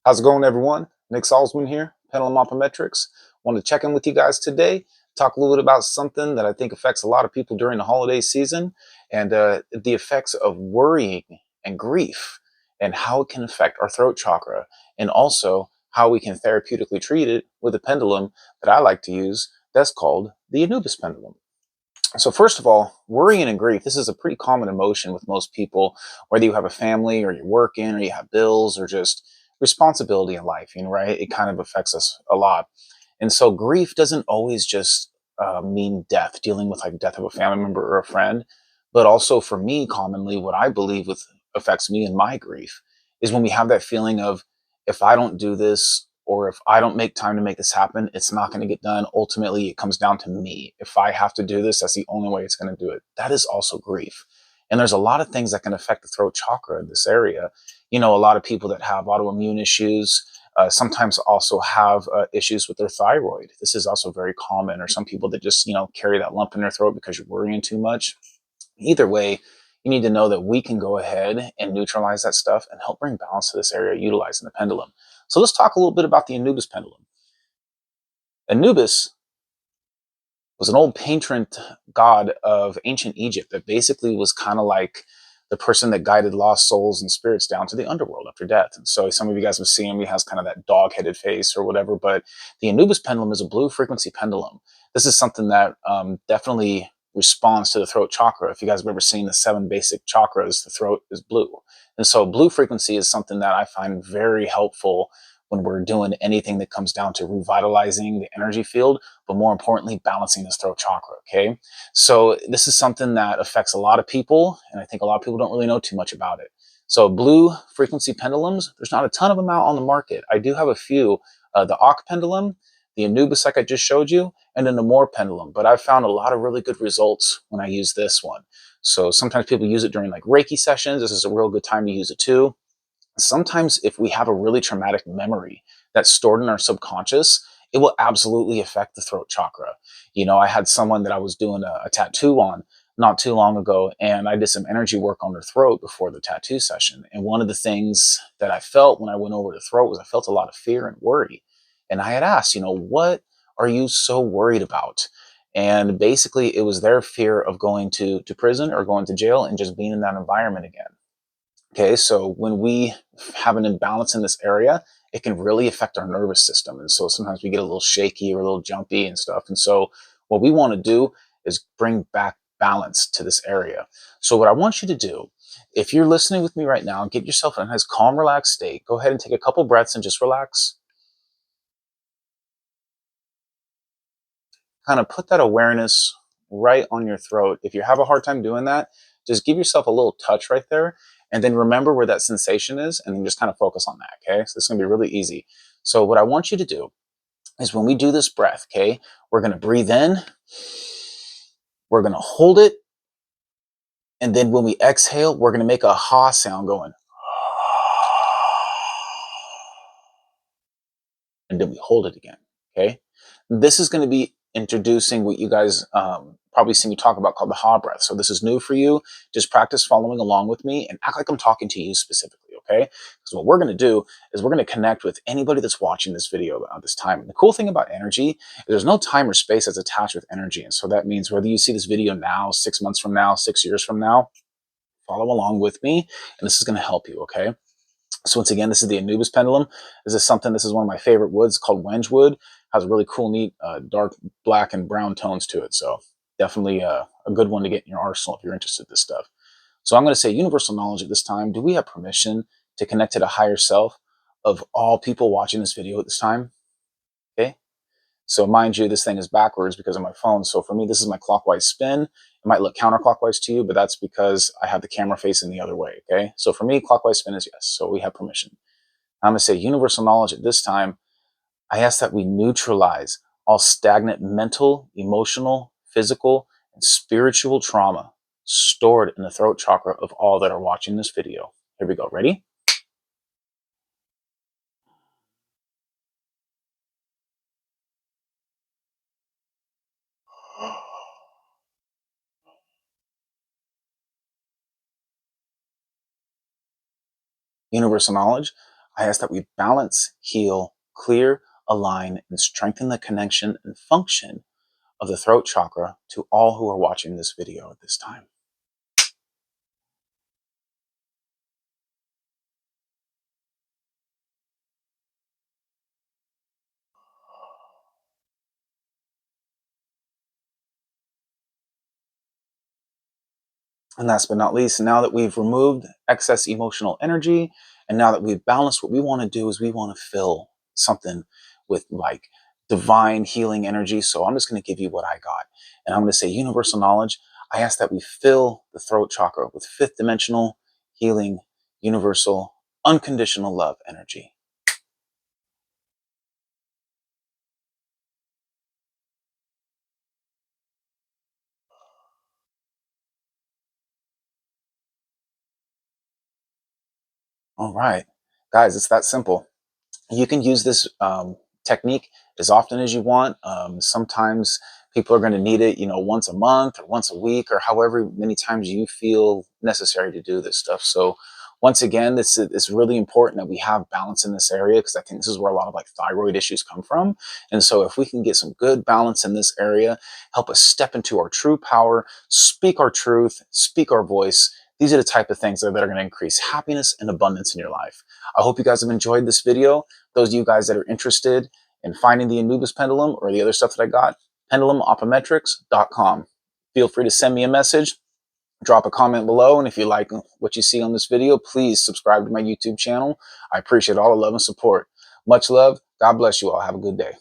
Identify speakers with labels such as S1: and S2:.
S1: How's it going, everyone? Nick Salzman here, Pendulum Optometrics. Want to check in with you guys today, talk a little bit about something that I think affects a lot of people during the holiday season, and the effects of worrying and grief, and how it can affect our throat chakra, and also how we can therapeutically treat it with a pendulum that I like to use that's called the Anubis pendulum. So first of all, worrying and grief, this is a pretty common emotion with most people, whether you have a family or you're working or you have bills or just responsibility in life, right? It kind of affects us a lot. And so grief doesn't always just mean death, dealing with like death of a family member or a friend, but also for me, commonly, what I believe with affects me and my grief is when we have that feeling of, if I don't do this, or if I don't make time to make this happen, it's not going to get done. Ultimately, it comes down to me. If I have to do this, that's the only way it's going to do it. That is also grief. And there's a lot of things that can affect the throat chakra in this area. A lot of people that have autoimmune issues sometimes also have issues with their thyroid. This is also very common. Or some people that just, carry that lump in their throat because you're worrying too much. Either way, you need to know that we can go ahead and neutralize that stuff and help bring balance to this area utilizing the pendulum. So let's talk a little bit about the Anubis pendulum. Anubis was an old patron god of ancient Egypt that basically was kind of like the person that guided lost souls and spirits down to the underworld after death. And so some of you guys have seen him. He has kind of that dog-headed face or whatever. But the Anubis pendulum is a blue frequency pendulum. This is something that definitely responds to the throat chakra. If you guys have ever seen the 7 basic chakras, the throat is blue. And so blue frequency is something that I find very helpful when we're doing anything that comes down to revitalizing the energy field, but more importantly, balancing this throat chakra. Okay. So this is something that affects a lot of people, and I think a lot of people don't really know too much about it. So blue frequency pendulums, there's not a ton of them out on the market. I do have a few, the Auk pendulum, the Anubis, like I just showed you, and then the Moore pendulum. But I've found a lot of really good results when I use this one. So sometimes people use it during like Reiki sessions. This is a real good time to use it too. Sometimes if we have a really traumatic memory that's stored in our subconscious, it will absolutely affect the throat chakra. I had someone that I was doing a tattoo on not too long ago, and I did some energy work on her throat before the tattoo session. And one of the things that I felt when I went over the throat was I felt a lot of fear and worry. And I had asked, what are you so worried about? And basically, it was their fear of going to prison or going to jail and just being in that environment again. Okay, so when we have an imbalance in this area, it can really affect our nervous system. And so sometimes we get a little shaky or a little jumpy and stuff. And so what we want to do is bring back balance to this area. So what I want you to do, if you're listening with me right now, get yourself in a nice, calm, relaxed state. Go ahead and take a couple breaths and just relax. Kind of put that awareness right on your throat. If you have a hard time doing that, just give yourself a little touch right there. And then remember where that sensation is, and then just kind of focus on that. Okay. So it's going to be really easy. So, what I want you to do is when we do this breath, okay, we're going to breathe in, we're going to hold it. And then when we exhale, we're going to make a ha sound going. And then we hold it again. Okay. This is going to be introducing what you guys probably see me talk about called the ha breath. So this is new for you. Just practice following along with me and act like I'm talking to you specifically. Okay. Because what we're going to do is we're going to connect with anybody that's watching this video at this time. And the cool thing about energy is there's no time or space that's attached with energy. And so that means whether you see this video now, 6 months from now, 6 years from now, follow along with me. And this is going to help you. Okay. So once again, this is the Anubis pendulum. This is one of my favorite woods called Wenge wood. Has a really cool, neat, dark black and brown tones to it. So definitely a good one to get in your arsenal if you're interested in this stuff. So I'm going to say universal knowledge at this time. Do we have permission to connect to the higher self of all people watching this video at this time? Okay. So mind you, this thing is backwards because of my phone. So for me, this is my clockwise spin. It might look counterclockwise to you, but that's because I have the camera facing the other way. Okay. So for me, clockwise spin is yes. So we have permission. I'm going to say universal knowledge at this time. I ask that we neutralize all stagnant mental, emotional, physical, and spiritual trauma stored in the throat chakra of all that are watching this video. Here we go. Ready? Universal knowledge. I ask that we balance, heal, clear, align, and strengthen the connection and function of the throat chakra to all who are watching this video at this time. And last but not least, now that we've removed excess emotional energy, and now that we've balanced, what we want to do is we want to fill something with like divine healing energy. So I'm just going to give you what I got. And I'm going to say universal knowledge. I ask that we fill the throat chakra with fifth dimensional healing, universal, unconditional love energy. All right, guys, it's that simple. You can use this technique as often as you want. Sometimes people are going to need it, once a month or once a week or however many times you feel necessary to do this stuff. So once again, it's really important that we have balance in this area, because I think this is where a lot of like thyroid issues come from. And so if we can get some good balance in this area, help us step into our true power, speak our truth, speak our voice. These are the type of things that are going to increase happiness and abundance in your life. I hope you guys have enjoyed this video. Those of you guys that are interested in finding the Anubis pendulum or the other stuff that I got, pendulumopometrics.com. Feel free to send me a message, drop a comment below, and if you like what you see on this video, please subscribe to my YouTube channel. I appreciate all the love and support. Much love. God bless you all. Have a good day.